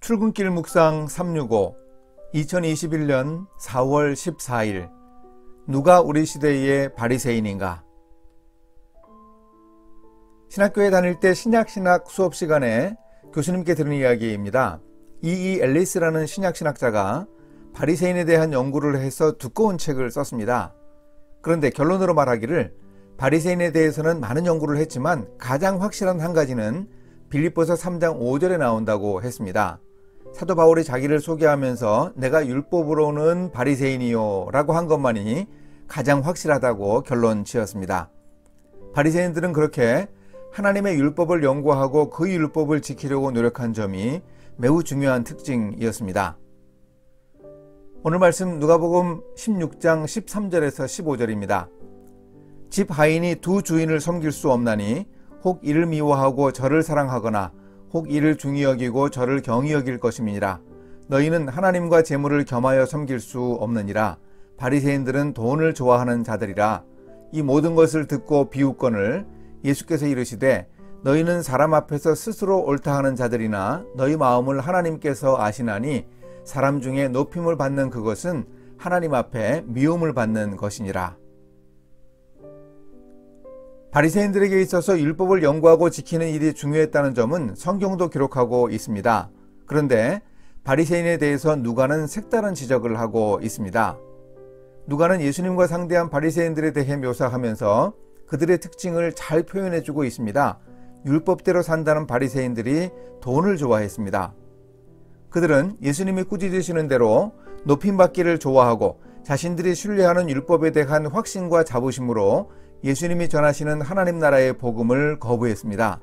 출근길 묵상 365 2021년 4월 14일 누가 우리 시대의 바리새인인가? 신학교에 다닐 때 신약 수업 시간에 교수님께 들은 이야기입니다. E.E. 앨리스라는 신학신학자가 바리새인에 대한 연구를 해서 두꺼운 책을 썼습니다. 그런데 결론으로 말하기를 바리새인에 대해서는 많은 연구를 했지만 가장 확실한 한 가지는 빌립보서 3장 5절에 나온다고 했습니다. 사도 바울이 자기를 소개하면서 내가 율법으로는 바리새인이요 라고 한 것만이 가장 확실하다고 결론 지었습니다. 바리새인들은 그렇게 하나님의 율법을 연구하고 그 율법을 지키려고 노력한 점이 매우 중요한 특징이었습니다. 오늘 말씀 누가복음 16장 13절에서 15절입니다. 집 하인이 두 주인을 섬길 수 없나니 혹 이를 미워하고 저를 사랑하거나 혹 이를 중히 여기고 저를 경히 여길 것임이니라. 너희는 하나님과 재물을 겸하여 섬길 수 없느니라. 바리새인들은 돈을 좋아하는 자들이라. 이 모든 것을 듣고 비웃거늘 예수께서 이르시되 너희는 사람 앞에서 스스로 옳다 하는 자들이나 너희 마음을 하나님께서 아시나니 사람 중에 높임을 받는 그것은 하나님 앞에 미움을 받는 것이니라. 바리새인들에게 있어서 율법을 연구하고 지키는 일이 중요했다는 점은 성경도 기록하고 있습니다. 그런데 바리새인에 대해서 누가는 색다른 지적을 하고 있습니다. 누가는 예수님과 상대한 바리새인들에 대해 묘사하면서 그들의 특징을 잘 표현해주고 있습니다. 율법대로 산다는 바리새인들이 돈을 좋아했습니다. 그들은 예수님이 꾸짖으시는 대로 높임받기를 좋아하고 자신들이 신뢰하는 율법에 대한 확신과 자부심으로 예수님이 전하시는 하나님 나라의 복음을 거부했습니다.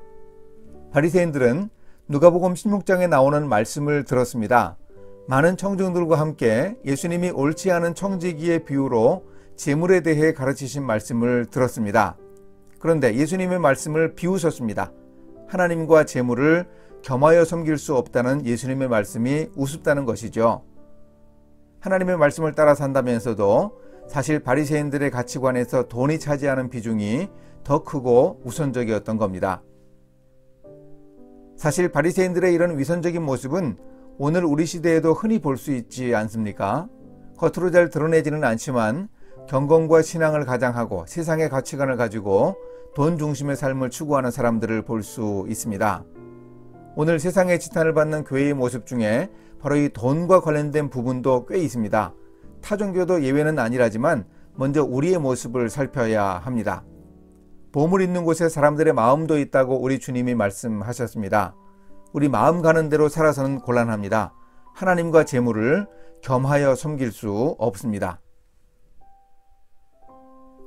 바리새인들은 누가복음 16장에 나오는 말씀을 들었습니다. 많은 청중들과 함께 예수님이 옳지 않은 청지기의 비유로 재물에 대해 가르치신 말씀을 들었습니다. 그런데 예수님의 말씀을 비웃었습니다. 하나님과 재물을 겸하여 섬길 수 없다는 예수님의 말씀이 우습다는 것이죠. 하나님의 말씀을 따라 산다면서도 사실 바리새인들의 가치관에서 돈이 차지하는 비중이 더 크고 우선적이었던 겁니다. 사실 바리새인들의 이런 위선적인 모습은 오늘 우리 시대에도 흔히 볼 수 있지 않습니까? 겉으로 잘 드러내지는 않지만 경건과 신앙을 가장하고 세상의 가치관을 가지고 돈 중심의 삶을 추구하는 사람들을 볼 수 있습니다. 오늘 세상의 지탄을 받는 교회의 모습 중에 바로 이 돈과 관련된 부분도 꽤 있습니다. 타종교도 예외는 아니라지만 먼저 우리의 모습을 살펴야 합니다. 보물 있는 곳에 사람들의 마음도 있다고 우리 주님이 말씀하셨습니다. 우리 마음 가는 대로 살아서는 곤란합니다. 하나님과 재물을 겸하여 섬길 수 없습니다.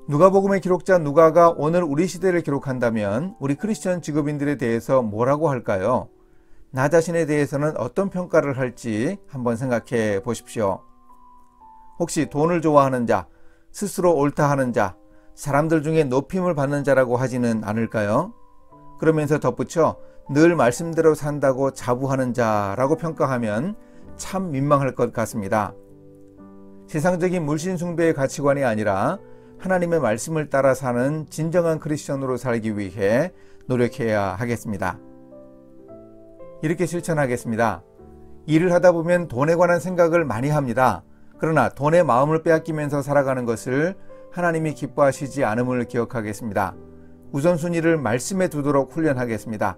누가복음의 기록자 누가가 오늘 우리 시대를 기록한다면 우리 크리스천 직업인들에 대해서 뭐라고 할까요? 나 자신에 대해서는 어떤 평가를 할지 한번 생각해 보십시오. 혹시 돈을 좋아하는 자, 스스로 옳다 하는 자, 사람들 중에 높임을 받는 자라고 하지는 않을까요? 그러면서 덧붙여 늘 말씀대로 산다고 자부하는 자라고 평가하면 참 민망할 것 같습니다. 세상적인 물신 숭배의 가치관이 아니라 하나님의 말씀을 따라 사는 진정한 크리스천으로 살기 위해 노력해야 하겠습니다. 이렇게 실천하겠습니다. 일을 하다 보면 돈에 관한 생각을 많이 합니다. 그러나 돈의 마음을 빼앗기면서 살아가는 것을 하나님이 기뻐하시지 않음을 기억하겠습니다. 우선순위를 말씀에 두도록 훈련하겠습니다.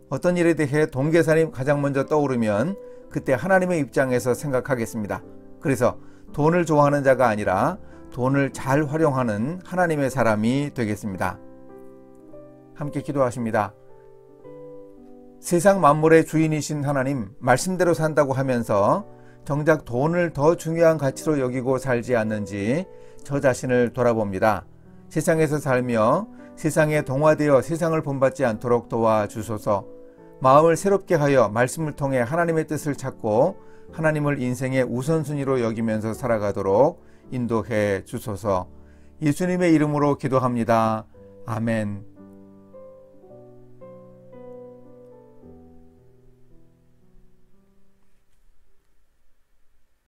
어떤 일에 대해 돈 계산이 가장 먼저 떠오르면 그때 하나님의 입장에서 생각하겠습니다. 그래서 돈을 좋아하는 자가 아니라 돈을 잘 활용하는 하나님의 사람이 되겠습니다. 함께 기도하십니다. 세상 만물의 주인이신 하나님, 말씀대로 산다고 하면서 정작 돈을 더 중요한 가치로 여기고 살지 않는지 저 자신을 돌아봅니다. 세상에서 살며 세상에 동화되어 세상을 본받지 않도록 도와주소서. 마음을 새롭게 하여 말씀을 통해 하나님의 뜻을 찾고 하나님을 인생의 우선순위로 여기면서 살아가도록 인도해 주소서. 예수님의 이름으로 기도합니다. 아멘.